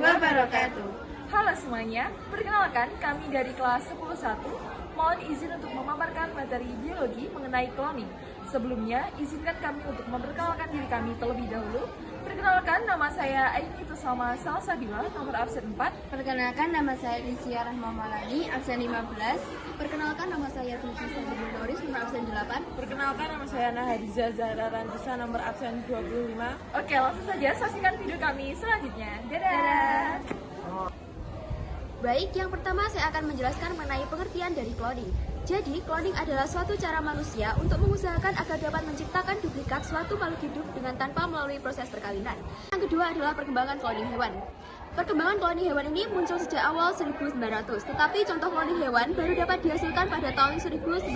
wabarakatuh. Halo semuanya, perkenalkan kami dari kelas 10.1. Mohon izin untuk memaparkan materi biologi mengenai cloning. Sebelumnya, izinkan kami untuk memperkenalkan diri kami terlebih dahulu. Perkenalkan, nama saya Aini Tusama Salsabila, nomor absen 4. Perkenalkan, nama saya Rizia Rahmamalani, absen 15. Perkenalkan, nama saya Tulki Sabri Doris, nomor absen 8. Perkenalkan, nama saya Nahadiza Zahra Randisa, nomor absen 25. Oke, langsung saja saksikan video kami selanjutnya. Dadah! Baik, yang pertama saya akan menjelaskan mengenai pengertian dari cloning. Jadi, cloning adalah suatu cara manusia untuk mengusahakan agar dapat menciptakan duplikat suatu makhluk hidup dengan tanpa melalui proses perkawinan. Yang kedua adalah perkembangan cloning hewan. Perkembangan cloning hewan ini muncul sejak awal 1900, tetapi contoh cloning hewan baru dapat dihasilkan pada tahun 1996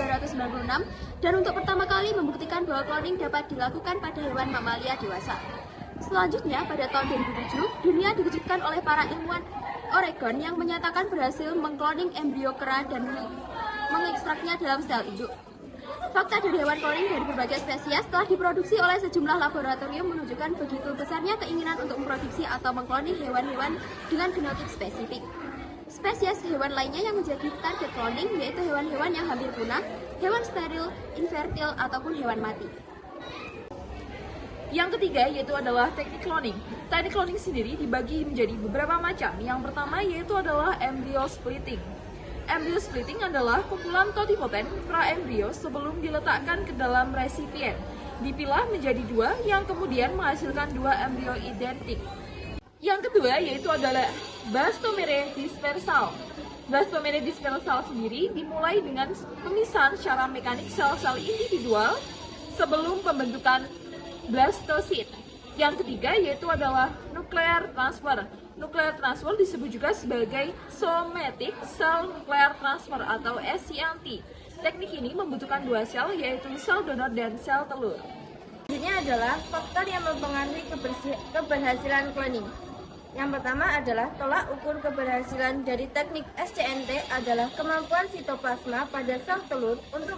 dan untuk pertama kali membuktikan bahwa cloning dapat dilakukan pada hewan mamalia dewasa. Selanjutnya, pada tahun 2007, dunia dikejutkan oleh para ilmuwan Oregon yang menyatakan berhasil mengkloning embrio kera dan mengekstraknya dalam sel induk. Fakta dari hewan cloning dari berbagai spesies telah diproduksi oleh sejumlah laboratorium menunjukkan begitu besarnya keinginan untuk memproduksi atau mengkloning hewan-hewan dengan genotip spesifik. Spesies hewan lainnya yang menjadi target cloning yaitu hewan-hewan yang hampir punah, hewan steril, infertil, ataupun hewan mati. Yang ketiga yaitu adalah teknik cloning. Teknik cloning sendiri dibagi menjadi beberapa macam. Yang pertama yaitu adalah embryo splitting. Embryo splitting adalah kumpulan totipotent praembrio sebelum diletakkan ke dalam resipien. Dipilah menjadi dua yang kemudian menghasilkan dua embrio identik. Yang kedua yaitu adalah blastomere dispersal. Blastomere dispersal sendiri dimulai dengan pemisahan secara mekanik sel-sel individual sebelum pembentukan blastosit. Yang ketiga yaitu adalah nuclear transfer. Nuclear transfer disebut juga sebagai somatic cell nuclear transfer atau SCNT. Teknik ini membutuhkan dua sel yaitu sel donor dan sel telur. Selanjutnya adalah faktor yang mempengaruhi keberhasilan cloning. Yang pertama adalah tolak ukur keberhasilan dari teknik SCNT adalah kemampuan sitoplasma pada sel telur untuk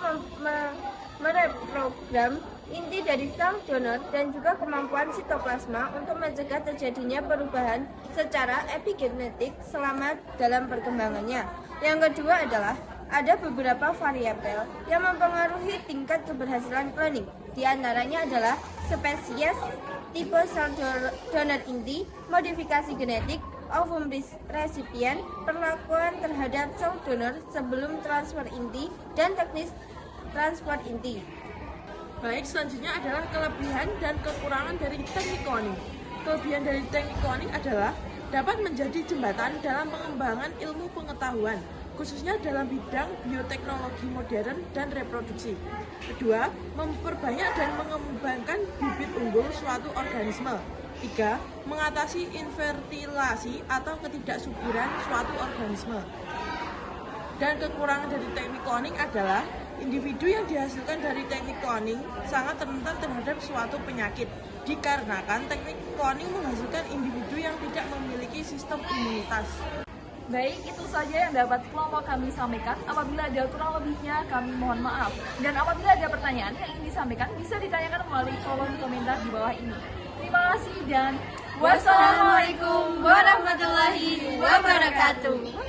mereprogram inti dari sel donor dan juga kemampuan sitoplasma untuk mencegah terjadinya perubahan secara epigenetik selama dalam perkembangannya. Yang kedua adalah ada beberapa variabel yang mempengaruhi tingkat keberhasilan cloning. Di antaranya adalah spesies, tipe sel donor inti, modifikasi genetik, ovum resipien, perlakuan terhadap sel donor sebelum transfer inti, dan teknis transfer inti. Baik, selanjutnya adalah kelebihan dan kekurangan dari teknik cloning. Kelebihan dari teknik cloning adalah dapat menjadi jembatan dalam pengembangan ilmu pengetahuan, khususnya dalam bidang bioteknologi modern dan reproduksi. Kedua, memperbanyak dan mengembangkan bibit unggul suatu organisme. Tiga, mengatasi infertilasi atau ketidaksuburan suatu organisme. Dan kekurangan dari teknik cloning adalah individu yang dihasilkan dari teknik cloning sangat rentan terhadap suatu penyakit, dikarenakan teknik cloning menghasilkan individu yang tidak memiliki sistem imunitas. Baik, itu saja yang dapat kelompok kami sampaikan. Apabila ada kurang lebihnya, kami mohon maaf. Dan apabila ada pertanyaan yang ingin disampaikan, bisa ditanyakan melalui kolom komentar di bawah ini. Terima kasih dan Wassalamualaikum warahmatullahi wabarakatuh.